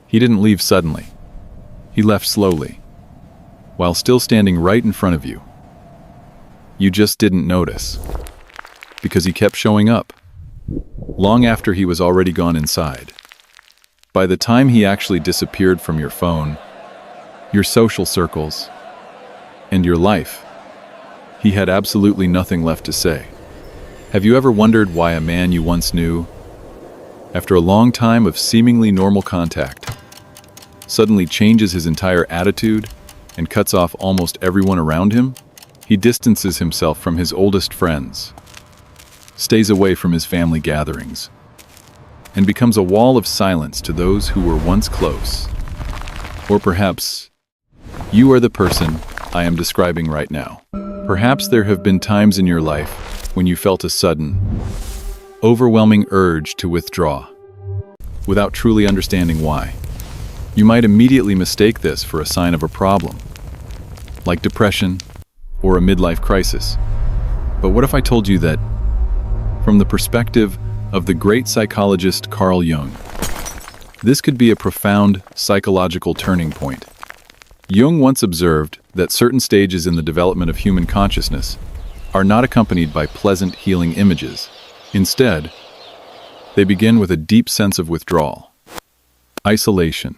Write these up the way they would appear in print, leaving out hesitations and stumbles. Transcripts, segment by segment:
He didn't leave suddenly. He left slowly, while still standing right in front of you. You just didn't notice, because he kept showing up, long after he was already gone inside. By the time he actually disappeared from your phone, your social circles, and your life, he had absolutely nothing left to say. Have you ever wondered why a man you once knew, after a long time of seemingly normal contact, suddenly changes his entire attitude and cuts off almost everyone around him? He distances himself from his oldest friends, stays away from his family gatherings, and becomes a wall of silence to those who were once close. Or perhaps you are the person I am describing right now. Perhaps there have been times in your life when you felt a sudden, overwhelming urge to withdraw, without truly understanding why. You might immediately mistake this for a sign of a problem, like depression or a midlife crisis. But what if I told you that, from the perspective of the great psychologist Carl Jung, this could be a profound psychological turning point? Jung once observed that certain stages in the development of human consciousness are not accompanied by pleasant, healing images. Instead, they begin with a deep sense of withdrawal, isolation,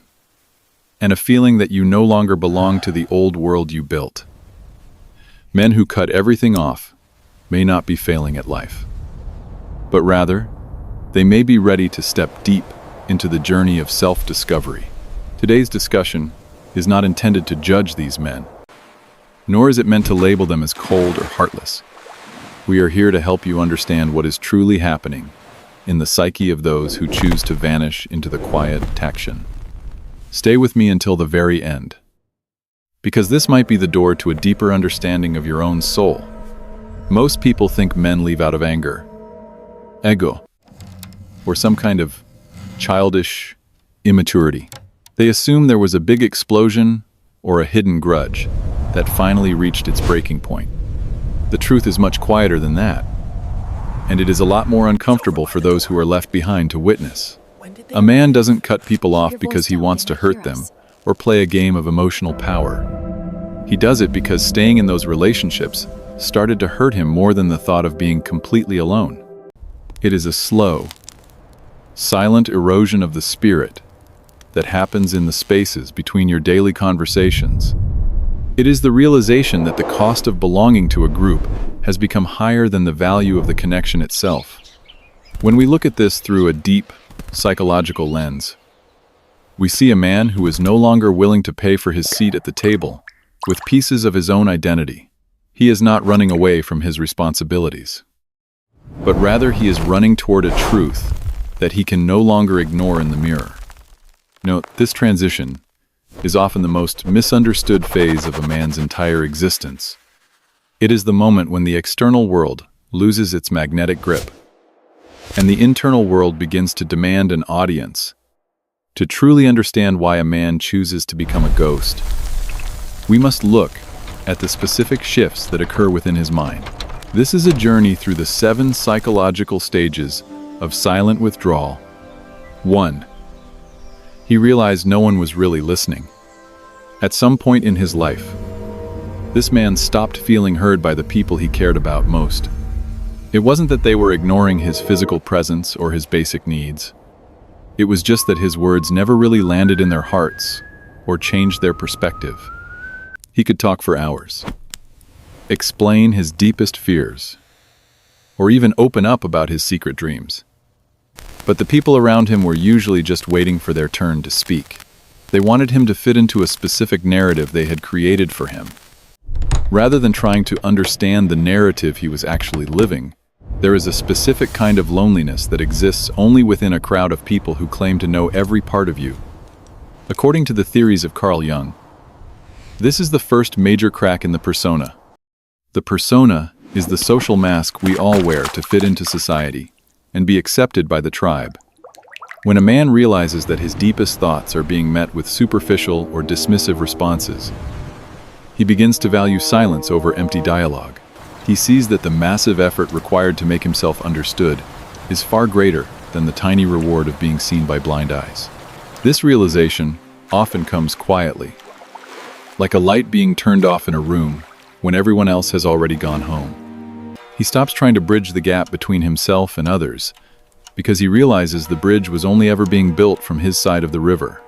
and a feeling that you no longer belong to the old world you built. Men who cut everything off may not be failing at life, but rather, they may be ready to step deep into the journey of self-discovery. Today's discussion is not intended to judge these men, nor is it meant to label them as cold or heartless. We are here to help you understand what is truly happening in the psyche of those who choose to vanish into the quiet taction. Stay with me until the very end, because this might be the door to a deeper understanding of your own soul. Most people think men leave out of anger, ego, or some kind of childish immaturity. They assume there was a big explosion or a hidden grudge that finally reached its breaking point. The truth is much quieter than that, and it is a lot more uncomfortable for those who are left behind to witness. A man doesn't cut people off because he wants to hurt them or play a game of emotional power. He does it because staying in those relationships started to hurt him more than the thought of being completely alone. It is a slow, silent erosion of the spirit that happens in the spaces between your daily conversations. It is the realization that the cost of belonging to a group has become higher than the value of the connection itself. When we look at this through a deep psychological lens, we see a man who is no longer willing to pay for his seat at the table with pieces of his own identity. He is not running away from his responsibilities, but rather he is running toward a truth that he can no longer ignore in the mirror. Note, this transition is often the most misunderstood phase of a man's entire existence. It is the moment when the external world loses its magnetic grip, and the internal world begins to demand an audience. To truly understand why a man chooses to become a ghost, we must look at the specific shifts that occur within his mind. This is a journey through the 7 psychological stages of silent withdrawal. 1. He realized no one was really listening. At some point in his life, this man stopped feeling heard by the people he cared about most. It wasn't that they were ignoring his physical presence or his basic needs. It was just that his words never really landed in their hearts or changed their perspective. He could talk for hours, explain his deepest fears, or even open up about his secret dreams. But the people around him were usually just waiting for their turn to speak. They wanted him to fit into a specific narrative they had created for him. Rather than trying to understand the narrative he was actually living, there is a specific kind of loneliness that exists only within a crowd of people who claim to know every part of you. According to the theories of Carl Jung, this is the first major crack in the persona. The persona is the social mask we all wear to fit into society and be accepted by the tribe. When a man realizes that his deepest thoughts are being met with superficial or dismissive responses, he begins to value silence over empty dialogue. He sees that the massive effort required to make himself understood is far greater than the tiny reward of being seen by blind eyes. This realization often comes quietly, like a light being turned off in a room when everyone else has already gone home. He stops trying to bridge the gap between himself and others because he realizes the bridge was only ever being built from his side of the river.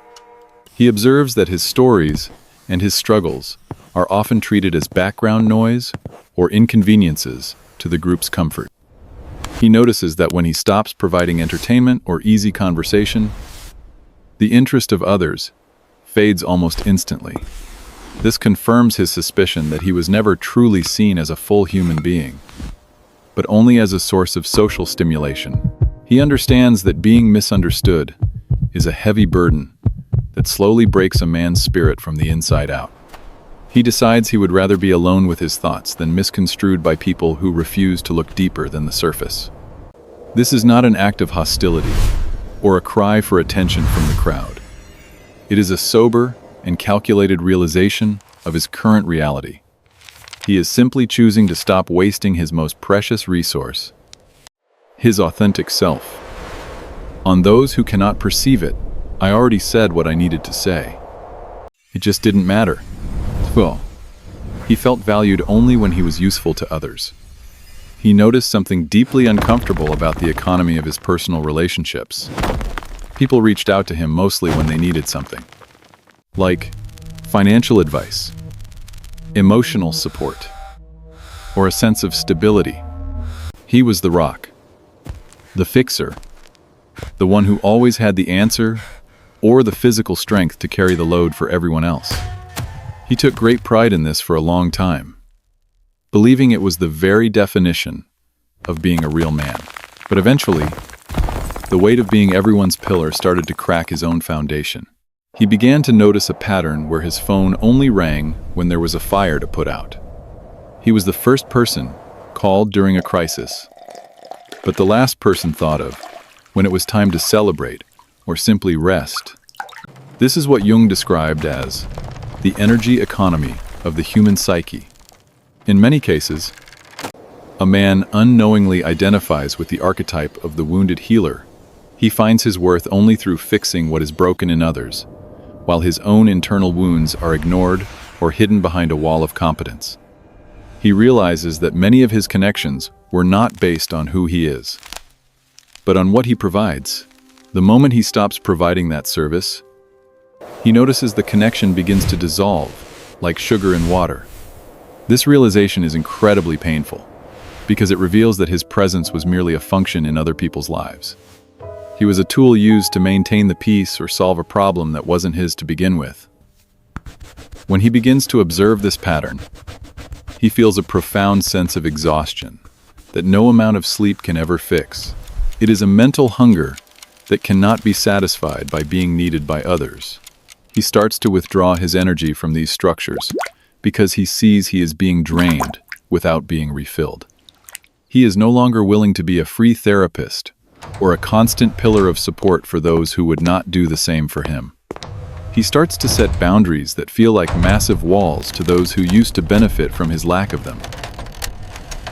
He observes that his stories and his struggles are often treated as background noise or inconveniences to the group's comfort. He notices that when he stops providing entertainment or easy conversation, the interest of others fades almost instantly. This confirms his suspicion that he was never truly seen as a full human being, but only as a source of social stimulation. He understands that being misunderstood is a heavy burden that slowly breaks a man's spirit from the inside out. He decides he would rather be alone with his thoughts than misconstrued by people who refuse to look deeper than the surface. This is not an act of hostility or a cry for attention from the crowd. It is a sober and calculated realization of his current reality. He is simply choosing to stop wasting his most precious resource, his authentic self. On those who cannot perceive it, I already said what I needed to say. It just didn't matter. Well, he felt valued only when he was useful to others. He noticed something deeply uncomfortable about the economy of his personal relationships. People reached out to him mostly when they needed something, like financial advice, emotional support, or a sense of stability. He was the rock, the fixer, the one who always had the answer or the physical strength to carry the load for everyone else. He took great pride in this for a long time, believing it was the very definition of being a real man. But eventually, the weight of being everyone's pillar started to crack his own foundation. He began to notice a pattern where his phone only rang when there was a fire to put out. He was the first person called during a crisis, but the last person thought of when it was time to celebrate or simply rest. This is what Jung described as the energy economy of the human psyche. In many cases, a man unknowingly identifies with the archetype of the wounded healer. He finds his worth only through fixing what is broken in others, while his own internal wounds are ignored or hidden behind a wall of competence. He realizes that many of his connections were not based on who he is, but on what he provides. The moment he stops providing that service, he notices the connection begins to dissolve, like sugar in water. This realization is incredibly painful, because it reveals that his presence was merely a function in other people's lives. He was a tool used to maintain the peace or solve a problem that wasn't his to begin with. When he begins to observe this pattern, he feels a profound sense of exhaustion that no amount of sleep can ever fix. It is a mental hunger that cannot be satisfied by being needed by others. He starts to withdraw his energy from these structures because he sees he is being drained without being refilled. He is no longer willing to be a free therapist or a constant pillar of support for those who would not do the same for him. He starts to set boundaries that feel like massive walls to those who used to benefit from his lack of them.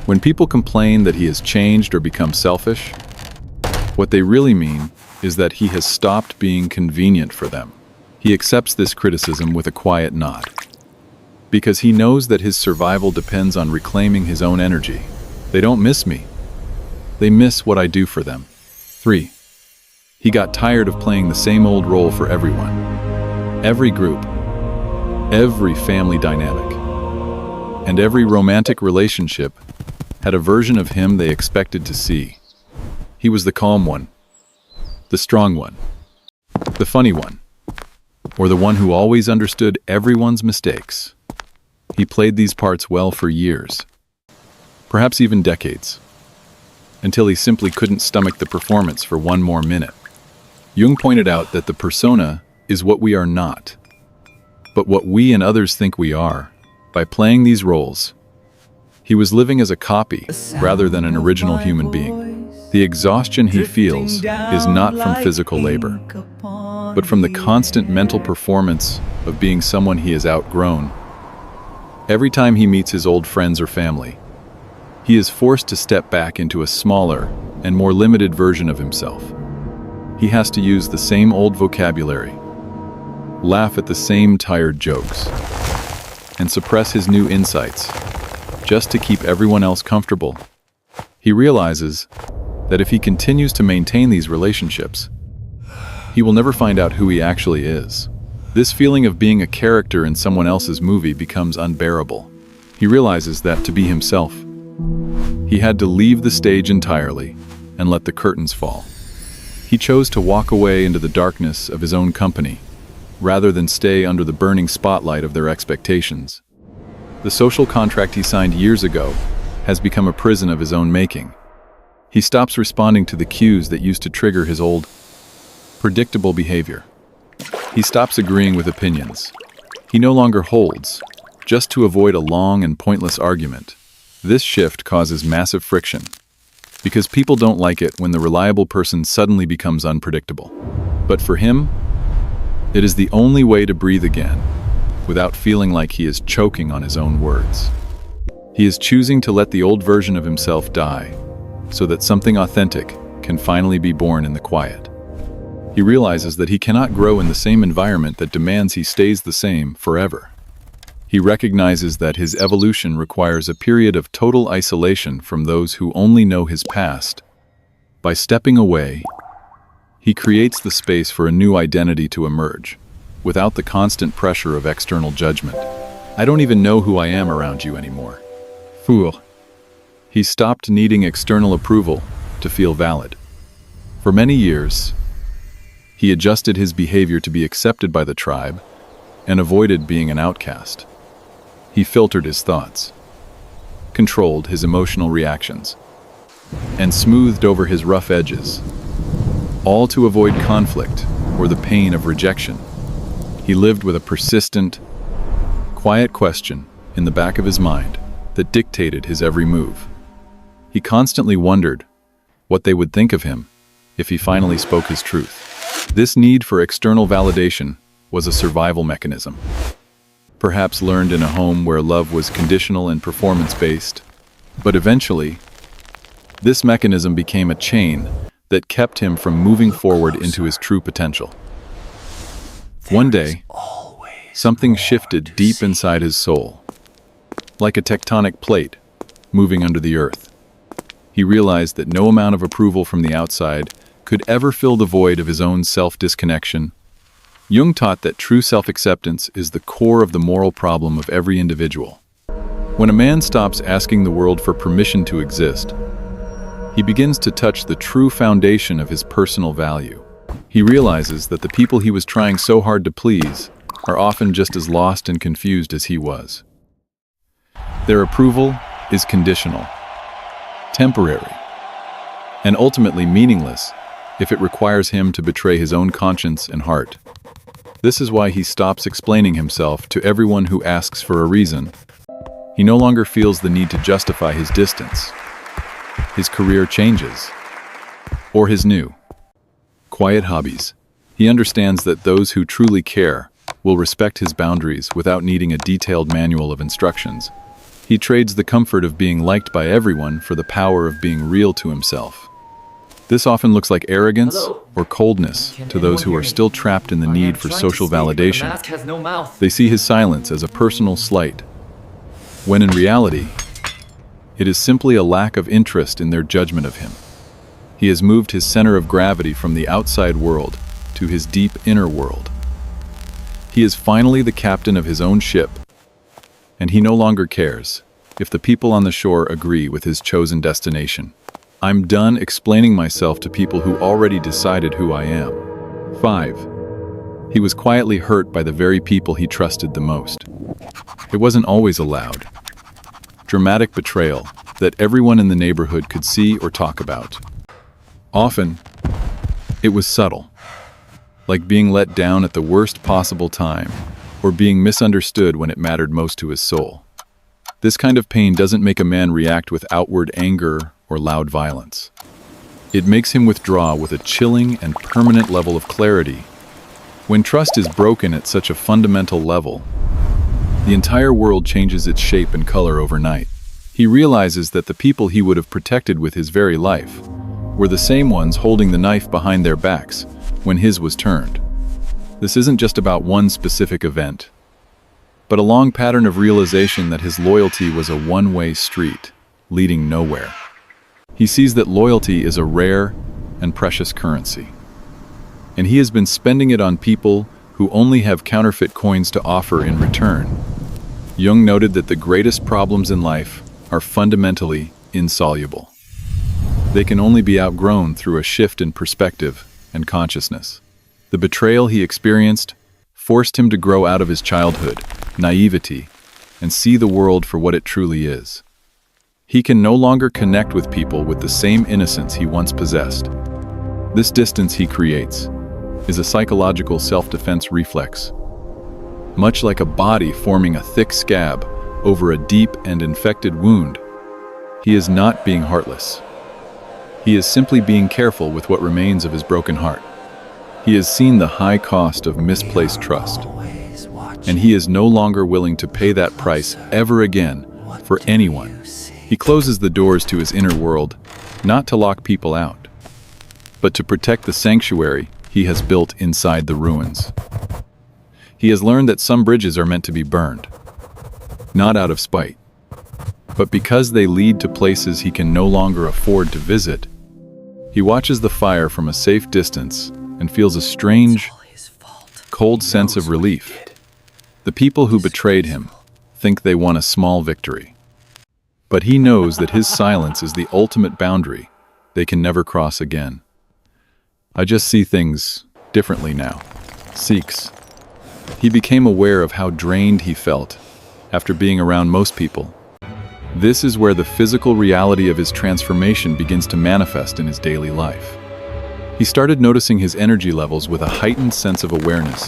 When people complain that he has changed or become selfish, what they really mean is that he has stopped being convenient for them. He accepts this criticism with a quiet nod, because he knows that his survival depends on reclaiming his own energy. They don't miss me. They miss what I do for them. 3. He got tired of playing the same old role for everyone. Every group, every family dynamic, and every romantic relationship had a version of him they expected to see. He was the calm one, the strong one, the funny one, or the one who always understood everyone's mistakes. He played these parts well for years, perhaps even decades, until he simply couldn't stomach the performance for one more minute. Jung pointed out that the persona is what we are not, but what we and others think we are. By playing these roles, he was living as a copy rather than an original human being. The exhaustion he feels is not from physical labor, but from the constant mental performance of being someone he has outgrown. Every time he meets his old friends or family, he is forced to step back into a smaller and more limited version of himself. He has to use the same old vocabulary, laugh at the same tired jokes, and suppress his new insights, just to keep everyone else comfortable. He realizes that if he continues to maintain these relationships, he will never find out who he actually is. This feeling of being a character in someone else's movie becomes unbearable. He realizes that to be himself, he had to leave the stage entirely and let the curtains fall. He chose to walk away into the darkness of his own company, rather than stay under the burning spotlight of their expectations. The social contract he signed years ago has become a prison of his own making. He stops responding to the cues that used to trigger his old, predictable behavior. He stops agreeing with opinions he no longer holds, just to avoid a long and pointless argument. This shift causes massive friction, because people don't like it when the reliable person suddenly becomes unpredictable. But for him, it is the only way to breathe again, without feeling like he is choking on his own words. He is choosing to let the old version of himself die, so that something authentic can finally be born in the quiet. He realizes that he cannot grow in the same environment that demands he stays the same forever. He recognizes that his evolution requires a period of total isolation from those who only know his past. By stepping away, he creates the space for a new identity to emerge, without the constant pressure of external judgment. I don't even know who I am around you anymore. Fool. He stopped needing external approval to feel valid. For many years, he adjusted his behavior to be accepted by the tribe and avoided being an outcast. He filtered his thoughts, controlled his emotional reactions, and smoothed over his rough edges, all to avoid conflict or the pain of rejection. He lived with a persistent, quiet question in the back of his mind that dictated his every move. He constantly wondered what they would think of him if he finally spoke his truth. This need for external validation was a survival mechanism, perhaps learned in a home where love was conditional and performance-based. But eventually, this mechanism became a chain that kept him from moving forward into his true potential. One day, something shifted deep inside his soul, like a tectonic plate moving under the earth. He realized that no amount of approval from the outside could ever fill the void of his own self-disconnection. Jung taught that true self-acceptance is the core of the moral problem of every individual. When a man stops asking the world for permission to exist, he begins to touch the true foundation of his personal value. He realizes that the people he was trying so hard to please are often just as lost and confused as he was. Their approval is conditional, temporary, and ultimately meaningless if it requires him to betray his own conscience and heart. This is why he stops explaining himself to everyone who asks for a reason. He no longer feels the need to justify his distance. His career changes, or his new, quiet hobbies. He understands that those who truly care will respect his boundaries without needing a detailed manual of instructions. He trades the comfort of being liked by everyone for the power of being real to himself. This often looks like arrogance or coldness to those who are still trapped in the need for social validation. They see his silence as a personal slight, when in reality, it is simply a lack of interest in their judgment of him. He has moved his center of gravity from the outside world to his deep inner world. He is finally the captain of his own ship, and he no longer cares if the people on the shore agree with his chosen destination. I'm done explaining myself to people who already decided who I am. 5. He was quietly hurt by the very people he trusted the most. It wasn't always a loud, dramatic betrayal that everyone in the neighborhood could see or talk about. Often, it was subtle, like being let down at the worst possible time, or being misunderstood when it mattered most to his soul. This kind of pain doesn't make a man react with outward anger or loud violence. It makes him withdraw with a chilling and permanent level of clarity. When trust is broken at such a fundamental level, the entire world changes its shape and color overnight. He realizes that the people he would have protected with his very life were the same ones holding the knife behind their backs when his was turned. This isn't just about one specific event, but a long pattern of realization that his loyalty was a one-way street, leading nowhere. He sees that loyalty is a rare and precious currency, and he has been spending it on people who only have counterfeit coins to offer in return. Jung noted that the greatest problems in life are fundamentally insoluble. They can only be outgrown through a shift in perspective and consciousness. The betrayal he experienced forced him to grow out of his childhood, naivety, and see the world for what it truly is. He can no longer connect with people with the same innocence he once possessed. This distance he creates is a psychological self-defense reflex. Much like a body forming a thick scab over a deep and infected wound, he is not being heartless. He is simply being careful with what remains of his broken heart. He has seen the high cost of misplaced trust, and he is no longer willing to pay that price ever again for anyone. He closes the doors to his inner world, not to lock people out, but to protect the sanctuary he has built inside the ruins. He has learned that some bridges are meant to be burned, not out of spite, but because they lead to places he can no longer afford to visit. He watches the fire from a safe distance and feels a strange, cold sense of relief. The people who betrayed him think they won a small victory, but he knows that his silence is the ultimate boundary they can never cross again. I just see things differently now. Seeks. He became aware of how drained he felt after being around most people. This is where the physical reality of his transformation begins to manifest in his daily life. He started noticing his energy levels with a heightened sense of awareness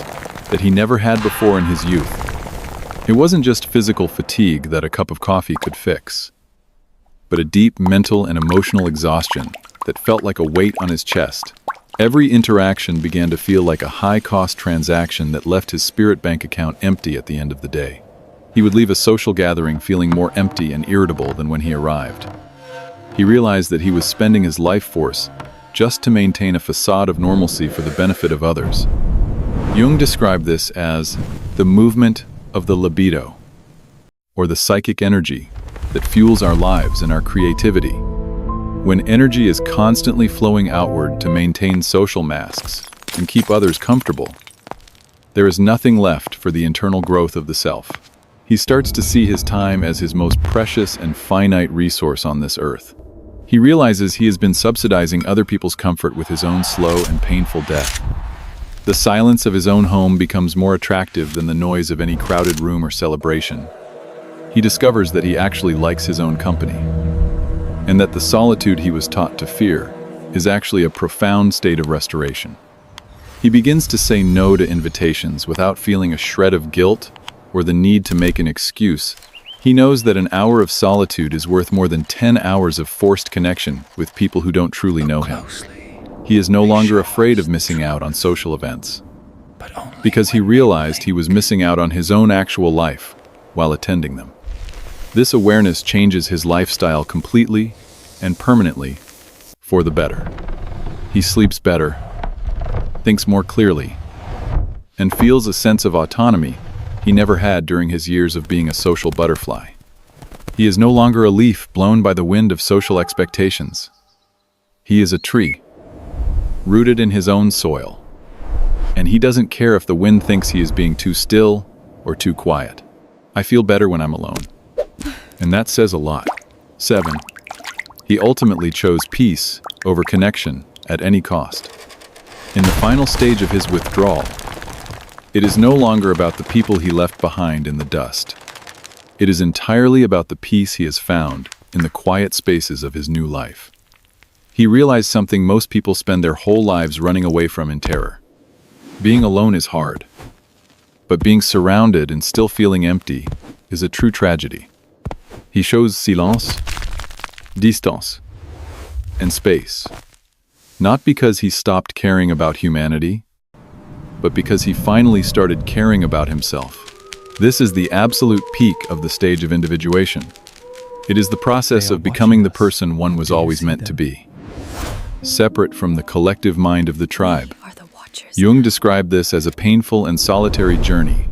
that he never had before in his youth. It wasn't just physical fatigue that a cup of coffee could fix, but a deep mental and emotional exhaustion that felt like a weight on his chest. Every interaction began to feel like a high-cost transaction that left his spirit bank account empty at the end of the day. He would leave a social gathering feeling more empty and irritable than when he arrived. He realized that he was spending his life force just to maintain a facade of normalcy for the benefit of others. Jung described this as the movement of the libido, or the psychic energy that fuels our lives and our creativity. When energy is constantly flowing outward to maintain social masks and keep others comfortable, there is nothing left for the internal growth of the self. He starts to see his time as his most precious and finite resource on this earth. He realizes he has been subsidizing other people's comfort with his own slow and painful death. The silence of his own home becomes more attractive than the noise of any crowded room or celebration. He discovers that he actually likes his own company, and that the solitude he was taught to fear is actually a profound state of restoration. He begins to say no to invitations without feeling a shred of guilt or the need to make an excuse. He knows that an hour of solitude is worth more than 10 hours of forced connection with people who don't truly know him. He is no longer afraid of missing out on social events, because he realized he was missing out on his own actual life while attending them. This awareness changes his lifestyle completely and permanently for the better. He sleeps better, thinks more clearly, and feels a sense of autonomy he never had during his years of being a social butterfly. He is no longer a leaf blown by the wind of social expectations. He is a tree, rooted in his own soil, and he doesn't care if the wind thinks he is being too still or too quiet. I feel better when I'm alone, and that says a lot. 7. He ultimately chose peace over connection at any cost. In the final stage of his withdrawal, it is no longer about the people he left behind in the dust. It is entirely about the peace he has found in the quiet spaces of his new life. He realized something most people spend their whole lives running away from in terror. Being alone is hard, but being surrounded and still feeling empty is a true tragedy. He chose silence, distance, and space, not because he stopped caring about humanity, but because he finally started caring about himself. This is the absolute peak of the stage of individuation. It is the process of becoming the person one was always meant to be, separate from the collective mind of the tribe. Jung described this as a painful and solitary journey,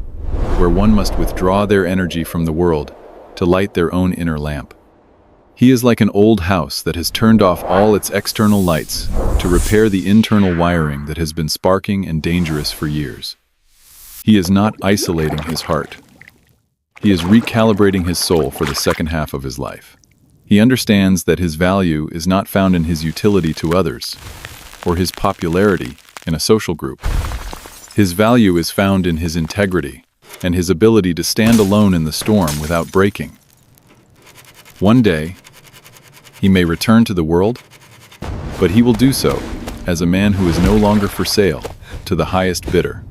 where one must withdraw their energy from the world to light their own inner lamp. He is like an old house that has turned off all its external lights to repair the internal wiring that has been sparking and dangerous for years. He is not isolating his heart. He is recalibrating his soul for the second half of his life. He understands that his value is not found in his utility to others or his popularity in a social group. His value is found in his integrity and his ability to stand alone in the storm without breaking. One day, he may return to the world, but he will do so as a man who is no longer for sale to the highest bidder.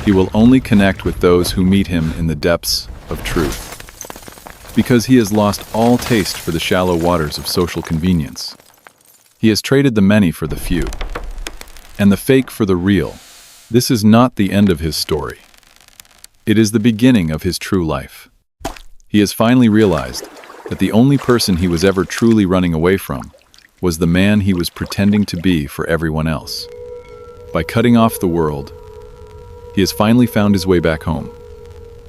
He will only connect with those who meet him in the depths of truth, because he has lost all taste for the shallow waters of social convenience. He has traded the many for the few, and the fake for the real. This is not the end of his story. It is the beginning of his true life. He has finally realized that the only person he was ever truly running away from was the man he was pretending to be for everyone else. By cutting off the world, he has finally found his way back home.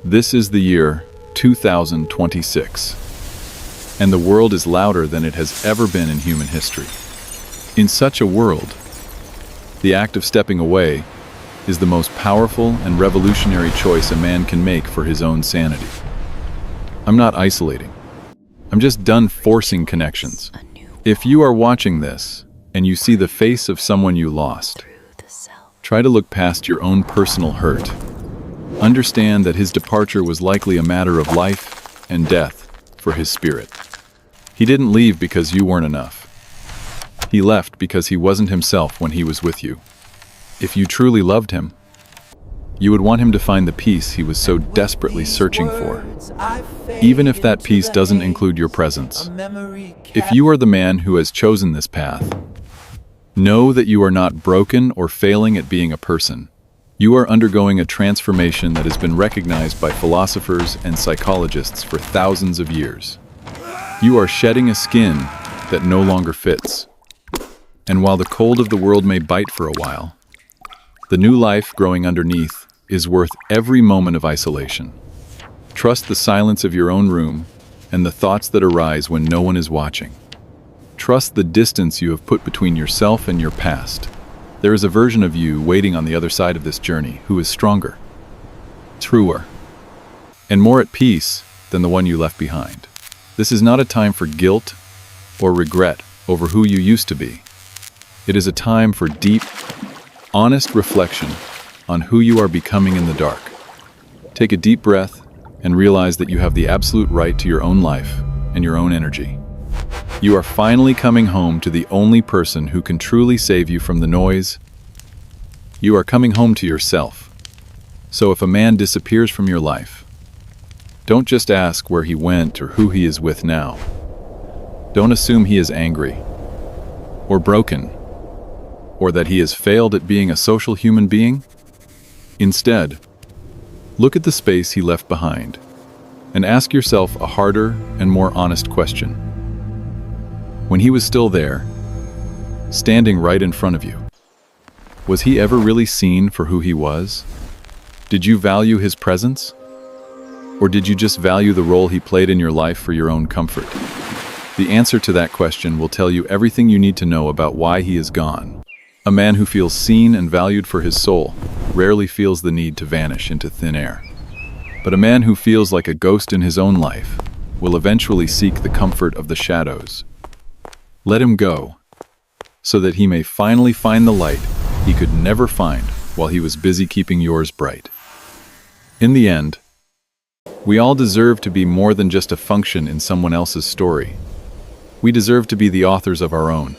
This is the year 2026, and the world is louder than it has ever been in human history. In such a world, the act of stepping away is the most powerful and revolutionary choice a man can make for his own sanity. I'm not isolating. I'm just done forcing connections. If you are watching this and you see the face of someone you lost, try to look past your own personal hurt. Understand that his departure was likely a matter of life and death for his spirit. He didn't leave because you weren't enough. He left because he wasn't himself when he was with you. If you truly loved him, you would want him to find the peace he was so desperately searching for, even if that peace doesn't include your presence. If you are the man who has chosen this path, know that you are not broken or failing at being a person. You are undergoing a transformation that has been recognized by philosophers and psychologists for thousands of years. You are shedding a skin that no longer fits. And while the cold of the world may bite for a while, the new life growing underneath is worth every moment of isolation. Trust the silence of your own room and the thoughts that arise when no one is watching. Trust the distance you have put between yourself and your past. There is a version of you waiting on the other side of this journey who is stronger, truer, and more at peace than the one you left behind. This is not a time for guilt or regret over who you used to be. It is a time for deep, honest reflection on who you are becoming in the dark. Take a deep breath and realize that you have the absolute right to your own life and your own energy. You are finally coming home to the only person who can truly save you from the noise. You are coming home to yourself. So if a man disappears from your life, don't just ask where he went or who he is with now. Don't assume he is angry or broken, or that he has failed at being a social human being. Instead, look at the space he left behind and ask yourself a harder and more honest question. When he was still there, standing right in front of you, was he ever really seen for who he was? Did you value his presence? Or did you just value the role he played in your life for your own comfort? The answer to that question will tell you everything you need to know about why he is gone. A man who feels seen and valued for his soul rarely feels the need to vanish into thin air. But a man who feels like a ghost in his own life will eventually seek the comfort of the shadows. Let him go, so that he may finally find the light he could never find while he was busy keeping yours bright. In the end, we all deserve to be more than just a function in someone else's story. We deserve to be the authors of our own,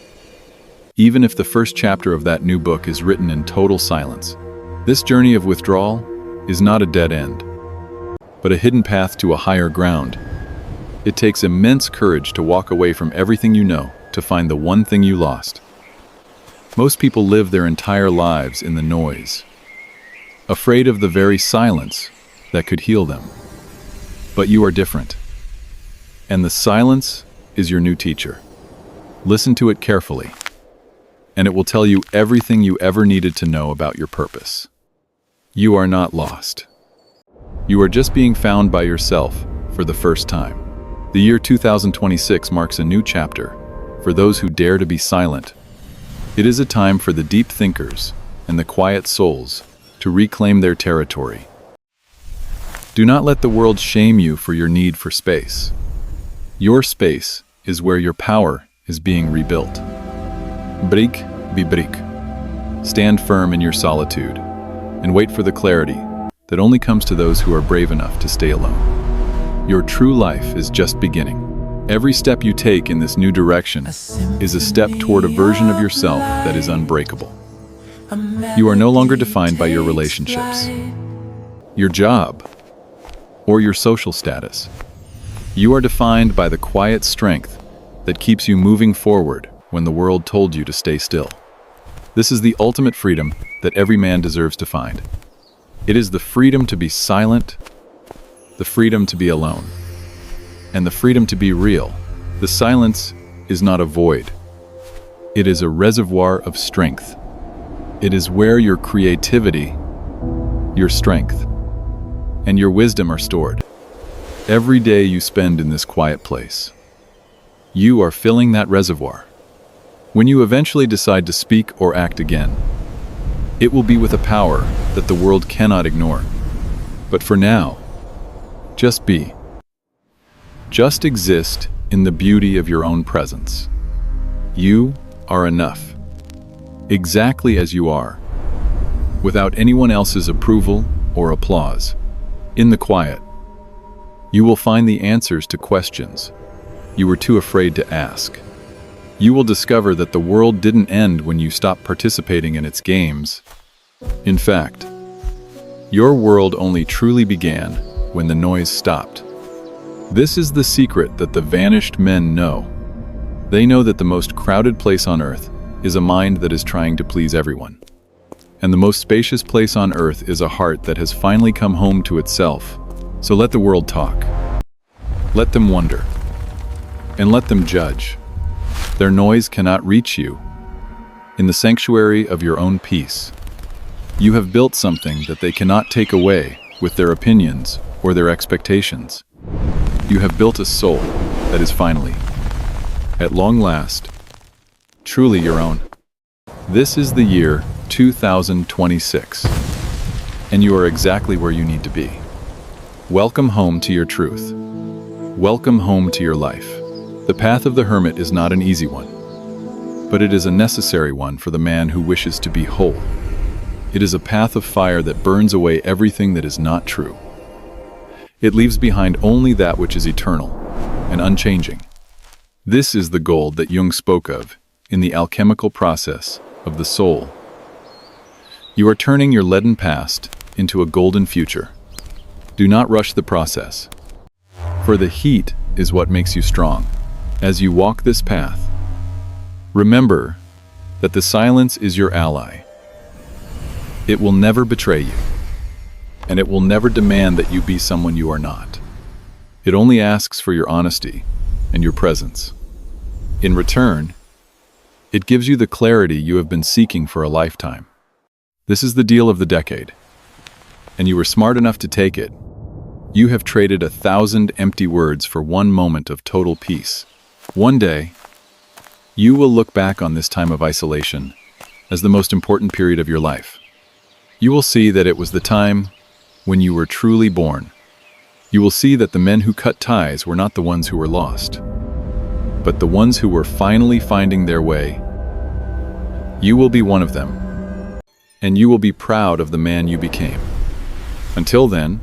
even if the first chapter of that new book is written in total silence. This journey of withdrawal is not a dead end, but a hidden path to a higher ground. It takes immense courage to walk away from everything you know to find the one thing you lost. Most people live their entire lives in the noise, afraid of the very silence that could heal them. But you are different, and the silence is your new teacher. Listen to it carefully. and it will tell you everything you ever needed to know about your purpose. You are not lost. You are just being found by yourself for the first time. The year 2026 marks a new chapter for those who dare to be silent. It is a time for the deep thinkers and the quiet souls to reclaim their territory. Do not let the world shame you for your need for space. Your space is where your power is being rebuilt. Brick by brick. Stand firm in your solitude and wait for the clarity that only comes to those who are brave enough to stay alone. Your true life is just beginning. Every step you take in this new direction is a step toward a version of yourself that is unbreakable. You are no longer defined by your relationships, your job, or your social status. You are defined by the quiet strength that keeps you moving forward when the world told you to stay still. This is the ultimate freedom that every man deserves to find. It is the freedom to be silent, the freedom to be alone, and the freedom to be real. The silence is not a void. It is a reservoir of strength. It is where your creativity, your strength, and your wisdom are stored. Every day you spend in this quiet place, you are filling that reservoir. When you eventually decide to speak or act again, it will be with a power that the world cannot ignore. But for now, just be. Just exist in the beauty of your own presence. You are enough, exactly as you are, without anyone else's approval or applause. In the quiet, you will find the answers to questions you were too afraid to ask. You will discover that the world didn't end when you stopped participating in its games. In fact, your world only truly began when the noise stopped. This is the secret that the vanished men know. They know that the most crowded place on earth is a mind that is trying to please everyone. And the most spacious place on earth is a heart that has finally come home to itself. So let the world talk. Let them wonder. And let them judge. Their noise cannot reach you. In the sanctuary of your own peace, you have built something that they cannot take away with their opinions or their expectations. You have built a soul that is finally, at long last, truly your own. This is the year 2026, and you are exactly where you need to be. Welcome home to your truth. Welcome home to your life. The path of the hermit is not an easy one, but it is a necessary one for the man who wishes to be whole. It is a path of fire that burns away everything that is not true. It leaves behind only that which is eternal and unchanging. This is the gold that Jung spoke of in the alchemical process of the soul. You are turning your leaden past into a golden future. Do not rush the process, for the heat is what makes you strong. As you walk this path, remember that the silence is your ally. It will never betray you, and it will never demand that you be someone you are not. It only asks for your honesty and your presence. In return, it gives you the clarity you have been seeking for a lifetime. This is the deal of the decade, and you were smart enough to take it. You have traded 1,000 empty words for one moment of total peace. One day, you will look back on this time of isolation as the most important period of your life. You will see that it was the time when you were truly born. You will see that the men who cut ties were not the ones who were lost, but the ones who were finally finding their way. You will be one of them, and you will be proud of the man you became. Until then,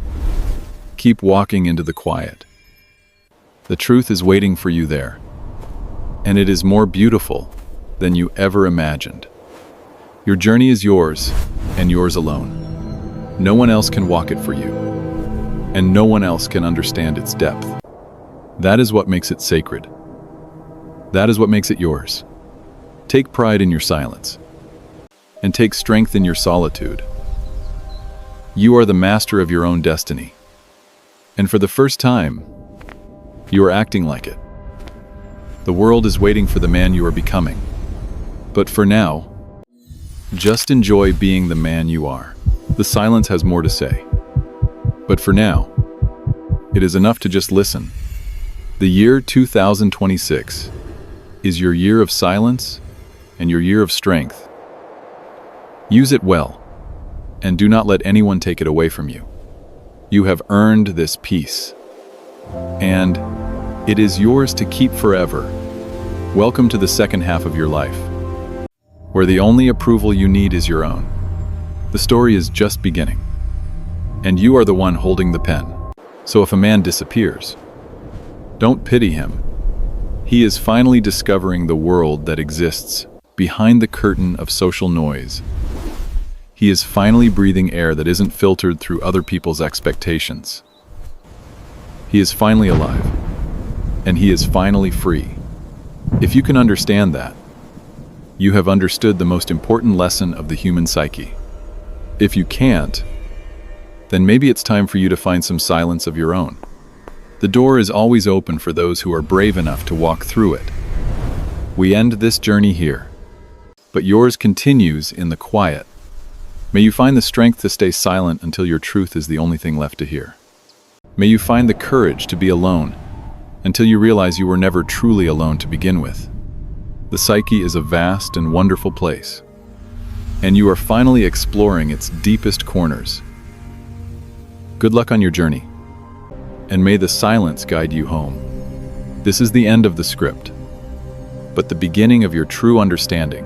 keep walking into the quiet. The truth is waiting for you there, and it is more beautiful than you ever imagined. Your journey is yours, and yours alone. No one else can walk it for you, and no one else can understand its depth. That is what makes it sacred. That is what makes it yours. Take pride in your silence, and take strength in your solitude. You are the master of your own destiny, and for the first time, you are acting like it. The world is waiting for the man you are becoming, But for now, just enjoy being the man you are. The silence has more to say. But for now, it is enough to just listen. The year 2026 is your year of silence and your year of strength. Use it well, and do not let anyone take it away from you. You have earned this peace, and it is yours to keep forever. Welcome to the second half of your life, where the only approval you need is your own. The story is just beginning, and you are the one holding the pen. So if a man disappears, don't pity him. He is finally discovering the world that exists behind the curtain of social noise. He is finally breathing air that isn't filtered through other people's expectations. He is finally alive, and he is finally free. If you can understand that, you have understood the most important lesson of the human psyche. If you can't, then maybe it's time for you to find some silence of your own. The door is always open for those who are brave enough to walk through it. We end this journey here, but yours continues in the quiet. May you find the strength to stay silent until your truth is the only thing left to hear. May you find the courage to be alone until you realize you were never truly alone to begin with. The psyche is a vast and wonderful place, and you are finally exploring its deepest corners. Good luck on your journey, and may the silence guide you home. This is the end of the script, but the beginning of your true understanding.